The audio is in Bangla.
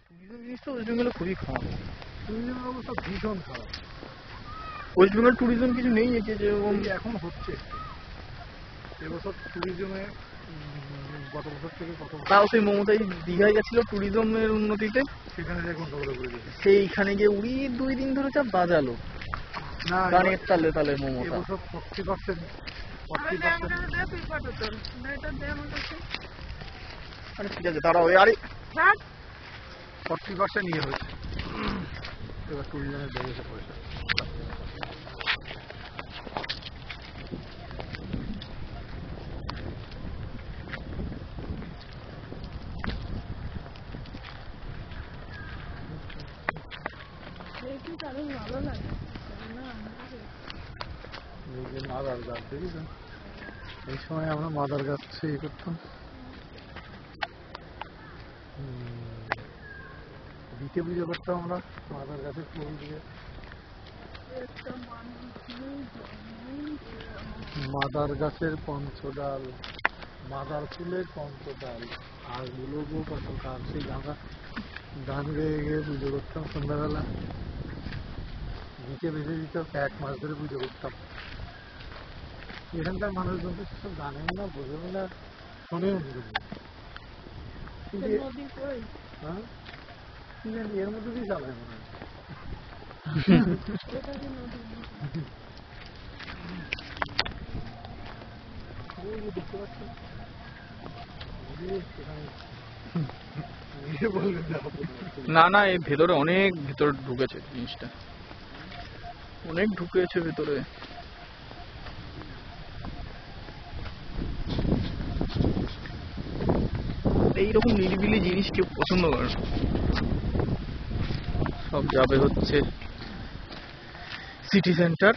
ট্যুরিজম জিনিসটা ওয়েস্ট বেঙ্গলে খুবই খারাপ। ট্যুরিজমের অবস্থা ভীষণ খারাপ। ওয়েস্ট বেঙ্গল ট্যুরিজম কিছু নেই যে যেরকম এখন হচ্ছে এবছর ট্যুরিজমে গত বছর থেকে তাও সেই মমতাই দীঘায় গেছিল ট্যুরিজমের উন্নতিতে, সেখানে যে গন্ডগোল করে দিয়েছে। সেইখানে গিয়ে উড়ি 2 দিন ধরে যা বাজালো না গানের তালে তালে মমতা। এবছর 40% আরে ঠিক আছে দাঁড়াও, আরে 40% ইয়ে হয়েছে এবার ট্যুরিজমের বেড়েছে পয়সা। মাদার গাছ দেখেছেন, এই সময় আমরা মাদার গাছ ইয়ে করতাম, দিতে পুজো করতাম আমরা মাদার গাছের ফুল দিয়ে। মাদার গাছের পঞ্চডাল, মাদার ফুলের পঞ্চডাল, আর গুলোবো কত কার, সেই গান গেয়ে গিয়ে পুজো করতাম সন্ধ্যাবেলা। দিতে বেঁধে দিত, 1 মাস ধরে পুজো করতাম। এখানকার মানুষজন তো সেসব জানেন না, বোঝেন না, শোনেও নি। হ্যাঁ এর মধ্যে দিয়ে চালায় মনে হয়। দেখতে পাচ্ছেন না না, এই ভেতরে অনেক ভেতরে ঢুকেছে জিনিসটা, অনেক ঢুকেছে ভেতরে। এইরকম নিরিবিলি জিনিস কেউ পছন্দ করে না, সব যাবে হচ্ছে সিটি সেন্টার।